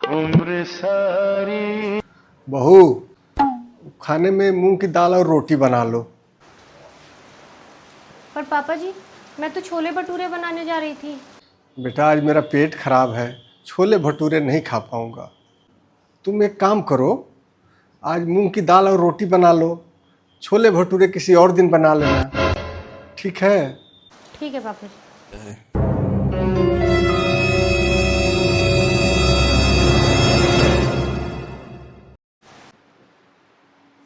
उम्र सारी। बहू, खाने में मूंग की दाल और रोटी बना लो। पर पापा जी, मैं तो छोले भटूरे बनाने जा रही थी। बेटा, आज मेरा पेट खराब है, छोले भटूरे नहीं खा पाऊंगा। तुम एक काम करो, आज मूंग की दाल और रोटी बना लो, छोले भटूरे किसी और दिन बना लेना, ठीक है? ठीक है पापा जी।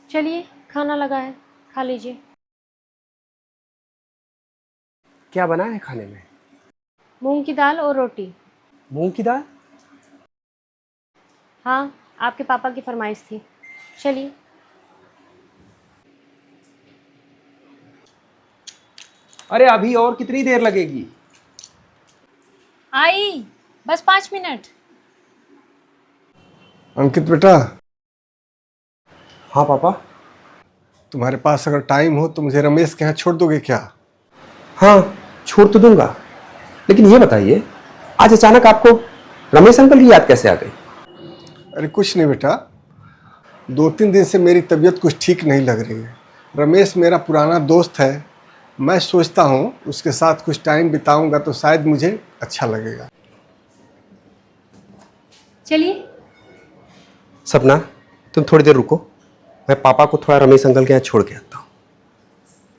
चलिए, खाना लगा है, खा लीजिए। क्या बना है खाने में? मूंग की दाल और रोटी। मूंग की दाल? हाँ, आपके पापा की फरमाइश थी। चलिए। अरे अभी और कितनी देर लगेगी? आई, बस 5 मिनट। अंकित बेटा, हाँ पापा। तुम्हारे पास अगर टाइम हो तो मुझे रमेश के यहाँ छोड़ दोगे क्या? हाँ, छोड़ तो दूंगा, लेकिन ये बताइए आज अचानक आपको रमेश अंकल की याद कैसे आ गई? अरे कुछ नहीं बेटा, 2-3 दिन से मेरी तबीयत कुछ ठीक नहीं लग रही है। रमेश मेरा पुराना दोस्त है, मैं सोचता हूँ उसके साथ कुछ टाइम बिताऊंगा तो शायद मुझे अच्छा लगेगा। चलिए। सपना, तुम थोड़ी देर रुको, मैं पापा को थोड़ा रमेश अंकल के यहाँ छोड़ के आता हूँ।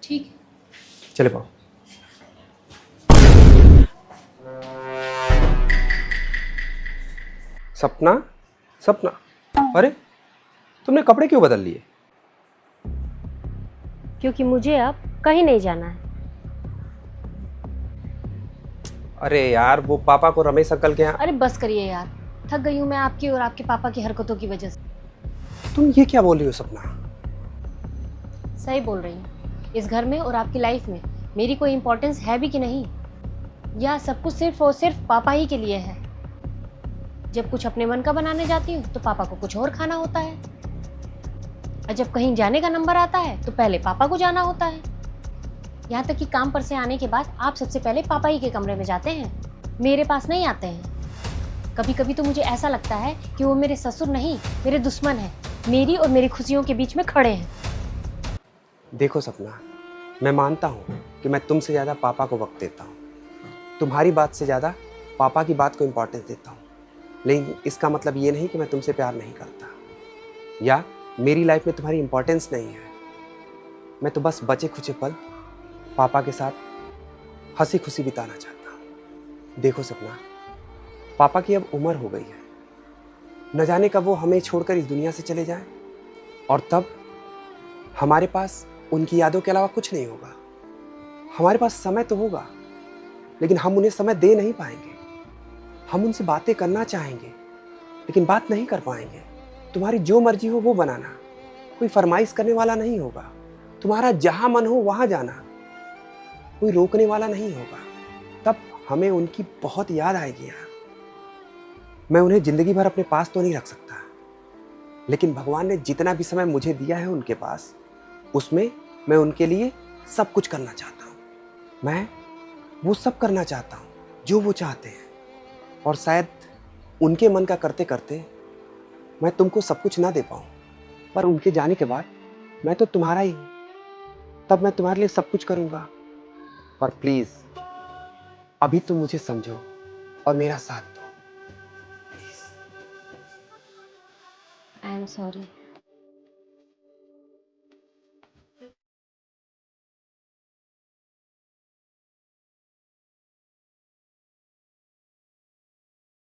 ठीक है। चले पाओ। सपना, सपना, अरे तुमने कपड़े क्यों बदल लिए? क्योंकि मुझे अब कहीं नहीं जाना है। अरे यार, वो पापा को रमेश अंकल के यहाँ। अरे बस करिए यार, थक गई हूँ मैं आपकी और आपके पापा की हरकतों की वजह से। तुम ये क्या बोल रही हो सपना? सही बोल रही हूँ। इस घर में और आपकी लाइफ में मेरी कोई इम्पोर्टेंस है भी कि नहीं, या सब कुछ सिर्फ और सिर्फ पापा ही के लिए है? जब कुछ अपने मन का बनाने जाती हूँ तो पापा को कुछ और खाना होता है, और जब कहीं जाने का नंबर आता है तो पहले पापा को जाना होता है। यहाँ तक कि काम पर से आने के बाद आप सबसे पहले पापा ही के कमरे में जाते हैं, मेरे पास नहीं आते हैं। कभी कभी तो मुझे ऐसा लगता है कि वो मेरे ससुर नहीं, मेरे दुश्मन हैं, मेरी और मेरी खुशियों के बीच में खड़े हैं। देखो सपना, मैं मानता हूँ कि मैं तुमसे ज़्यादा पापा को वक्त देता हूँ, तुम्हारी बात से ज़्यादा पापा की बात को इम्पोर्टेंस देता हूँ, लेकिन इसका मतलब ये नहीं कि मैं तुमसे प्यार नहीं करता या मेरी लाइफ में तुम्हारी इम्पोर्टेंस नहीं है। मैं तो बस बचे खुचे पल पापा के साथ हंसी खुशी बिताना चाहता हूँ। देखो सपना, पापा की अब उम्र हो गई है, न जाने कब वो हमें छोड़कर इस दुनिया से चले जाएं, और तब हमारे पास उनकी यादों के अलावा कुछ नहीं होगा। हमारे पास समय तो होगा, लेकिन हम उन्हें समय दे नहीं पाएंगे। हम उनसे बातें करना चाहेंगे, लेकिन बात नहीं कर पाएंगे। तुम्हारी जो मर्जी हो वो बनाना, कोई फरमाइश करने वाला नहीं होगा। तुम्हारा जहां मन हो वहां जाना, कोई रोकने वाला नहीं होगा। तब हमें उनकी बहुत याद आएगी यार। मैं उन्हें जिंदगी भर अपने पास तो नहीं रख सकता, लेकिन भगवान ने जितना भी समय मुझे दिया है उनके पास, उसमें मैं उनके लिए सब कुछ करना चाहता हूँ। मैं वो सब करना चाहता हूँ जो वो चाहते हैं, और शायद उनके मन का करते करते मैं तुमको सब कुछ ना दे पाऊँ, पर उनके जाने के बाद मैं तो तुम्हारा ही हूँ। तब मैं तुम्हारे लिए सब कुछ करूँगा। पर प्लीज़ अभी तुम मुझे समझो और मेरा साथ दो। I am sorry.